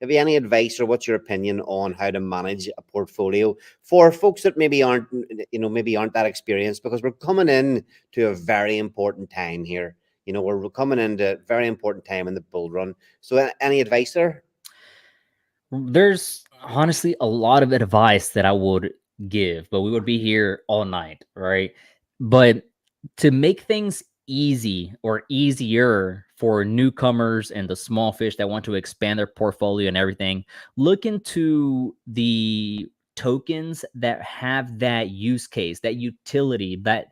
have you any advice, or what's your opinion on how to manage a portfolio for folks that maybe aren't, maybe aren't that experienced? Because we're coming in to a very important time here. We're coming into a very important time in the bull run. So any advice there? There's honestly a lot of advice that I would give, but we would be here all night, right? But to make things easy or easier for newcomers and the small fish that want to expand their portfolio and everything, look into the tokens that have that use case, that utility, that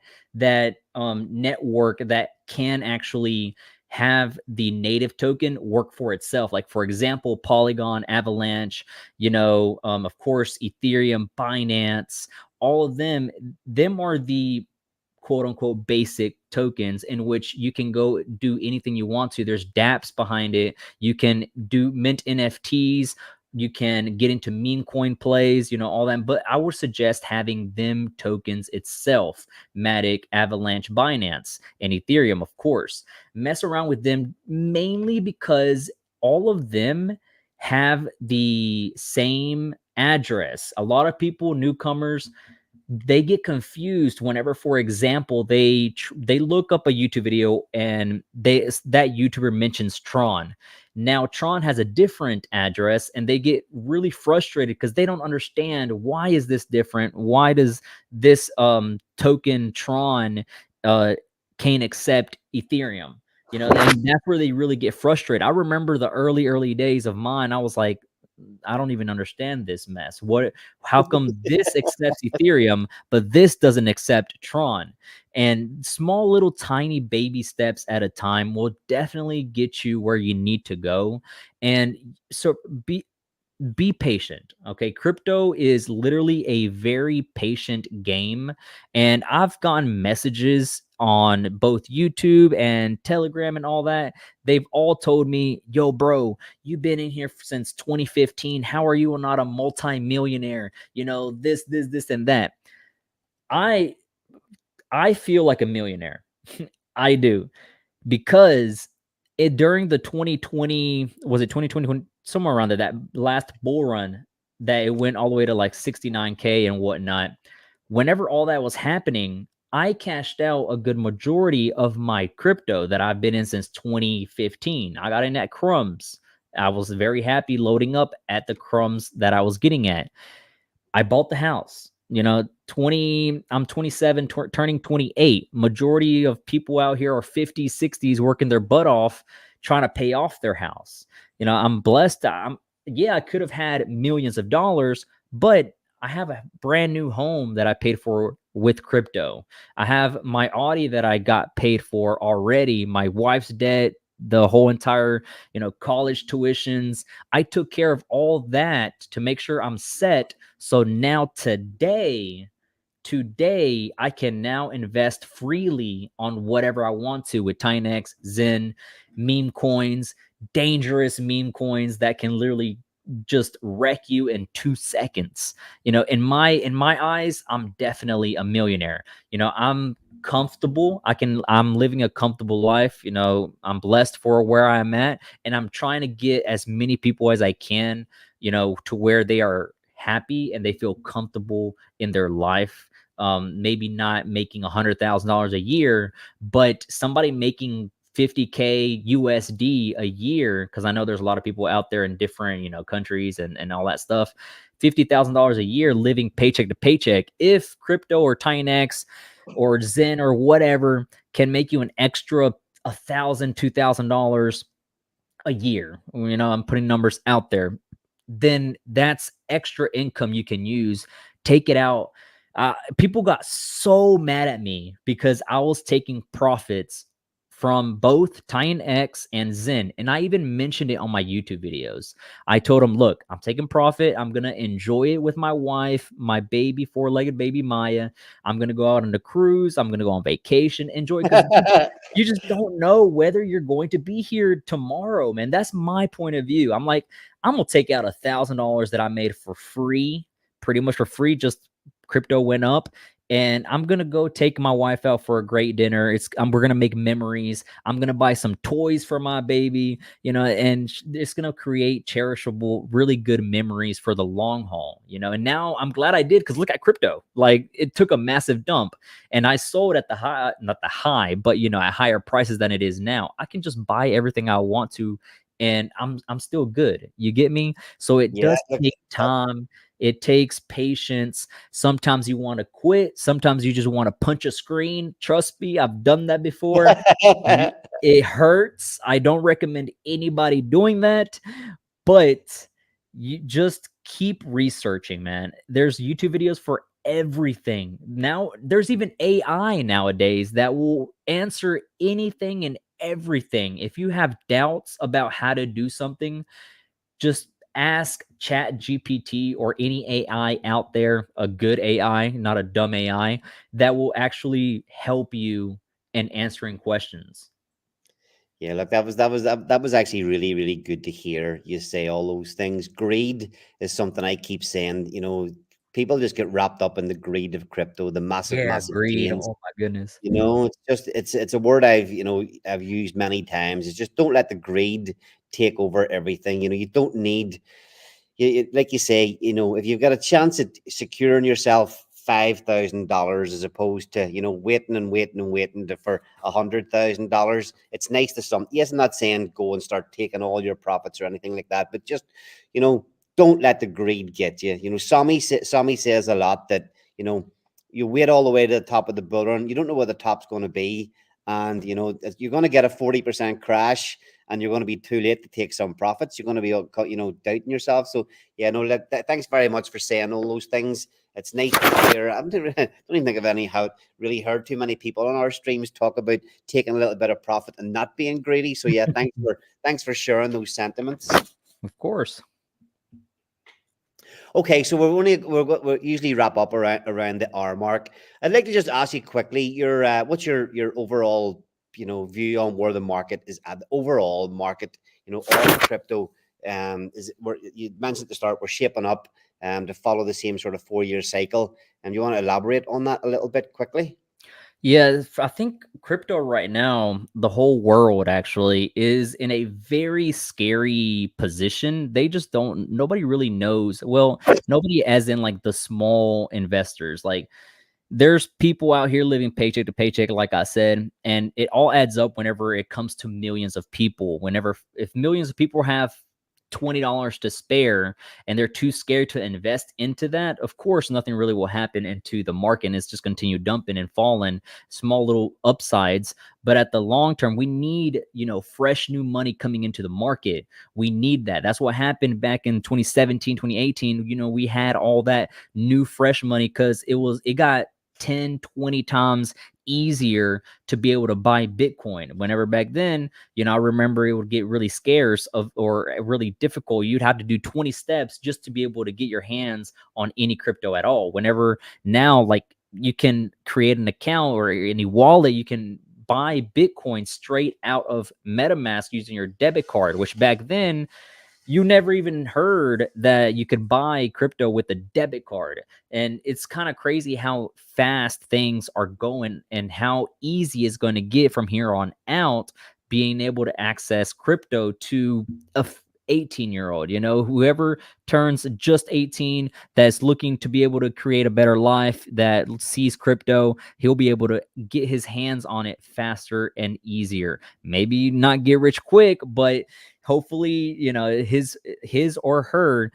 network that can actually have the native token work for itself. Like, for example, Polygon, Avalanche, of course, Ethereum, Binance, all of them are the quote unquote basic tokens in which you can go do anything you want to. There's dApps behind it. You can do mint NFTs. You can get into meme coin plays, all that. But I would suggest having them tokens itself, Matic, Avalanche, Binance, and Ethereum, of course. Mess around with them mainly because all of them have the same address. A lot of people, newcomers, they get confused whenever, for example, they look up a YouTube video and that YouTuber mentions Tron. Now Tron has a different address, and they get really frustrated because they don't understand, why is this different? Why does this token Tron can't accept Ethereum? And that's where they really get frustrated. I remember the early days of mine. I was like, I don't even understand this mess. How come this accepts Ethereum, but this doesn't accept Tron? And small little tiny baby steps at a time will definitely get you where you need to go. And so be patient. Okay. Crypto is literally a very patient game. And I've gotten messages on both YouTube and Telegram and all that. They've all told me, yo, bro, you've been in here since 2015. How are you not a multi-millionaire? This, and that. I feel like a millionaire. I do, because during the 2020, was it 2020, somewhere around there, that last bull run that it went all the way to like 69K and whatnot. Whenever all that was happening, I cashed out a good majority of my crypto that I've been in since 2015. I got in at crumbs. I was very happy loading up at the crumbs that I was getting at. I bought the house. 20, I'm 27, turning 28. Majority of people out here are 50s, 60s, working their butt off, trying to pay off their house. I'm blessed. I could have had millions of dollars, but I have a brand new home that I paid for with crypto. I have my Audi that I got paid for already, my wife's debt, the whole entire, college tuitions. I took care of all that to make sure I'm set. So now today, I can now invest freely on whatever I want to with TitanX, Zen, meme coins, dangerous meme coins that can literally just wreck you in 2 seconds. In my eyes, I'm definitely a millionaire. I'm comfortable. I'm living a comfortable life. I'm blessed for where I'm at, and I'm trying to get as many people as I can, to where they are happy and they feel comfortable in their life. Maybe not making $100,000 a year, but somebody making 50K USD a year, because I know there's a lot of people out there in different, countries and all that stuff. $50,000 a year living paycheck to paycheck. If crypto or TitanX or Zen or whatever can make you an extra $1,000, $2,000 a year, I'm putting numbers out there, then that's extra income you can use. Take it out. People got so mad at me because I was taking profits from both TitanX and Zen. And I even mentioned it on my YouTube videos. I told him, look, I'm taking profit. I'm going to enjoy it with my wife, my baby, 4-legged baby Maya. I'm going to go out on a cruise. I'm going to go on vacation, enjoy, because you just don't know whether you're going to be here tomorrow, man. That's my point of view. I'm like, I'm going to take out $1,000 that I made for free, pretty much for free. Just crypto went up. And I'm going to go take my wife out for a great dinner. We're going to make memories. I'm going to buy some toys for my baby, and it's going to create cherishable, really good memories for the long haul, and now I'm glad I did, because look at crypto. Like, it took a massive dump and I sold at the high, not the high, but, at higher prices than it is now. I can just buy everything I want to, and I'm still good. You get me? So it does take time. It takes patience. Sometimes you want to quit. Sometimes you just want to punch a screen. Trust me, I've done that before. It hurts. I don't recommend anybody doing that, but you just keep researching, man. There's YouTube videos for everything. Now, there's even AI nowadays that will answer anything and everything. If you have doubts about how to do something, just ask Chat GPT or any AI out there, a good AI, not a dumb AI, that will actually help you in answering questions. Yeah, look, that was actually really, really good to hear you say all those things. Greed is something I keep saying. People just get wrapped up in the greed of crypto, the massive, Yeah, massive greed. gains. Oh my goodness. It's a word I've used many times. It's just, don't let the greed take over everything. You don't need, like you say, if you've got a chance at securing yourself $5,000 as opposed to waiting and waiting and waiting for $100,000, it's nice to some. Yes, I'm not saying go and start taking all your profits or anything like that, but just don't let the greed get you. Sami says a lot that you wait all the way to the top of the bull run. You don't know where the top's going to be, and you're going to get a 40% crash, and you're going to be too late to take some profits. You're going to be doubting yourself. So yeah, no, thanks very much for saying all those things. It's nice to hear. I don't even think of any how really heard too many people on our streams talk about taking a little bit of profit and not being greedy. So yeah, thanks for sharing those sentiments. Of course. Okay, so we're usually wrap up around the hour mark. I'd like to just ask you quickly, what's your overall view on where the market is at, the overall market, all crypto. Is where you mentioned at the start, we're shaping up to follow the same sort of 4-year cycle. And you want to elaborate on that a little bit quickly? Yeah, I think crypto right now, the whole world actually is in a very scary position. Nobody really knows. Well, nobody as in like the small investors. Like, there's people out here living paycheck to paycheck, like I said, and it all adds up whenever it comes to millions of people. If millions of people have $20 to spare and they're too scared to invest into that, of course, nothing really will happen into the market, and it's just continue dumping and falling, small little upsides. But at the long term, we need, fresh new money coming into the market. We need that. That's what happened back in 2017, 2018. We had all that new fresh money because it got 10, 20 times easier to be able to buy Bitcoin. Whenever back then, I remember it would get really scarce or really difficult. You'd have to do 20 steps just to be able to get your hands on any crypto at all. Whenever now, like, you can create an account or any wallet, you can buy Bitcoin straight out of MetaMask using your debit card, which back then you never even heard that you could buy crypto with a debit card. And it's kind of crazy how fast things are going and how easy it's going to get from here on out, being able to access crypto to a 18-year-old, whoever turns just 18, that's looking to be able to create a better life, that sees crypto, he'll be able to get his hands on it faster and easier. Maybe not get rich quick, but hopefully, his or her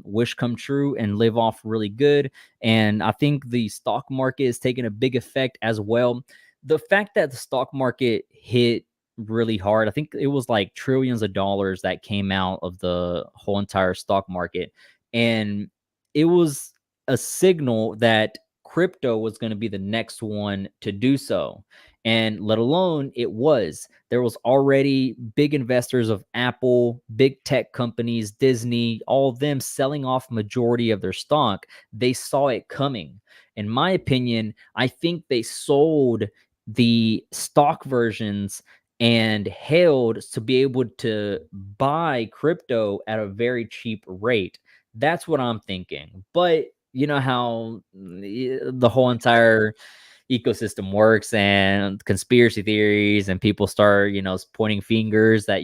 wish come true and live off really good. And I think the stock market is taking a big effect as well. The fact that the stock market hit really hard, I think it was like trillions of dollars that came out of the whole entire stock market, and it was a signal that crypto was going to be the next one to do so. And let alone there was already big investors of Apple, big tech companies, Disney, all of them selling off majority of their stock. They saw it coming. In my opinion, I think they sold the stock versions and held to be able to buy crypto at a very cheap rate. That's what I'm thinking. But you know how the whole entire ecosystem works and conspiracy theories, and people start, pointing fingers that,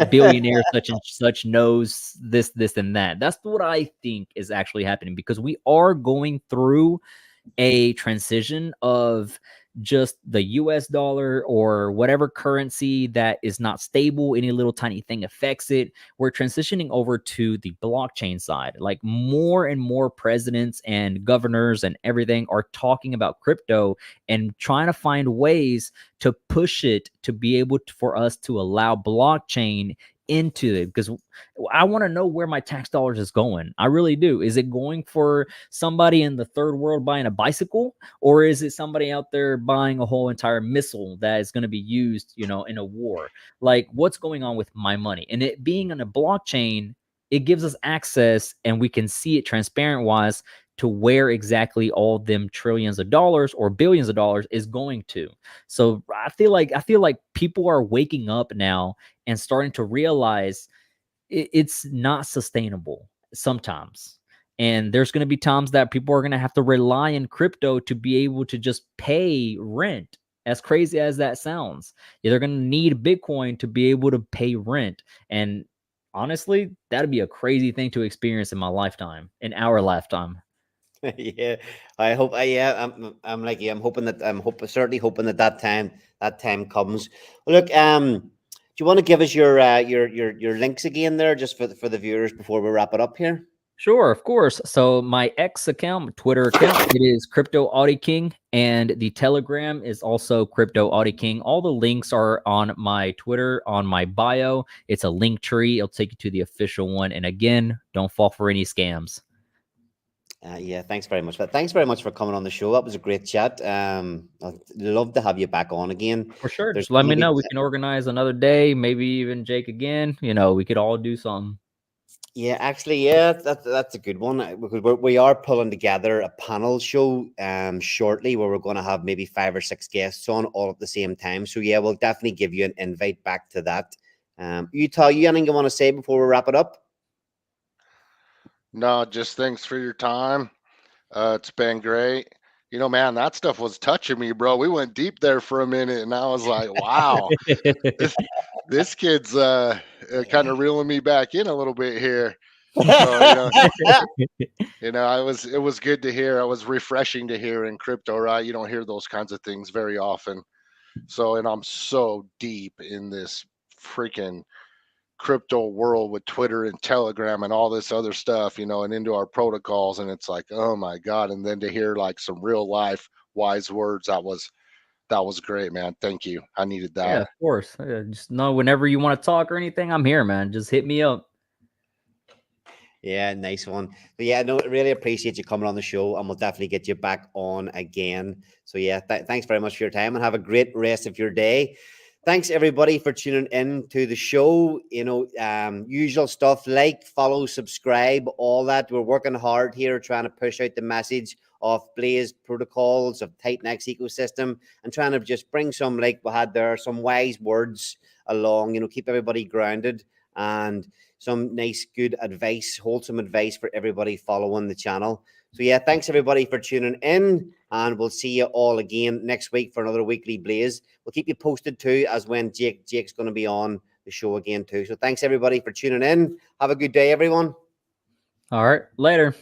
billionaire such and such knows this, and that. That's what I think is actually happening, because we are going through a transition of just the US dollar or whatever currency that is not stable. Any little tiny thing affects it. We're transitioning over to the blockchain side. Like, more and more presidents and governors and everything are talking about crypto and trying to find ways to push it to be able to, for us to allow blockchain into it, because I want to know where my tax dollars is going. I really do. Is it going for somebody in the third world buying a bicycle, or is it somebody out there buying a whole entire missile that is going to be used, in a war? Like, what's going on with my money? And it being on a blockchain, it gives us access, and we can see it transparent wise to where exactly all them trillions of dollars or billions of dollars is going to. So I feel like people are waking up now and starting to realize it's not sustainable sometimes. And there's going to be times that people are going to have to rely on crypto to be able to just pay rent. As crazy as that sounds, they're going to need Bitcoin to be able to pay rent. And honestly, that'd be a crazy thing to experience in my lifetime, in our lifetime. Yeah, I hope. I'm like you. Certainly hoping that time comes. Well, look, do you want to give us your links again there, just for the viewers before we wrap it up here? Sure, of course. So my X account, Twitter account, it is Crypto Audi King, and the Telegram is also Crypto Audi King. All the links are on my Twitter, on my bio. It's a link tree. It'll take you to the official one. And again, don't fall for any scams. Yeah, thanks very much. Thanks very much for coming on the show. That was a great chat. I'd love to have you back on again. For sure. There's Just let me gonna be- know. We can organize another day, maybe even Jake again. We could all do something. Yeah, actually, yeah, that's a good one, because we are pulling together a panel show shortly, where we're going to have maybe 5 or 6 guests on all at the same time. So yeah, we'll definitely give you an invite back to that. You anything you want to say before we wrap it up? No, just thanks for your time. It's been great. Man, that stuff was touching me, bro. We went deep there for a minute, and I was like, wow, this kid's kind of reeling me back in a little bit here. So, it was good to hear. It was refreshing to hear in crypto, right? You don't hear those kinds of things very often. So, and I'm so deep in this freaking crypto world with Twitter and Telegram and all this other stuff, and into our protocols. And it's like, oh my God. And then to hear like some real life wise words, that was great, man. Thank you. I needed that. Yeah, of course. Just know whenever you want to talk or anything, I'm here, man. Just hit me up. Yeah, nice one. But yeah, no, really appreciate you coming on the show, and we'll definitely get you back on again. So yeah, thanks very much for your time, and have a great rest of your day. Thanks everybody for tuning in to the show. Usual stuff, like, follow, subscribe, all that. We're working hard here trying to push out the message of Blaze protocols, of TitanX ecosystem, and trying to just bring some, like we had there, some wise words along, keep everybody grounded, and some nice, good advice, wholesome advice for everybody following the channel. So yeah, thanks everybody for tuning in, and we'll see you all again next week for another weekly Blaze. We'll keep you posted too, as when Jake's going to be on the show again too. So thanks everybody for tuning in. Have a good day, everyone. All right, later.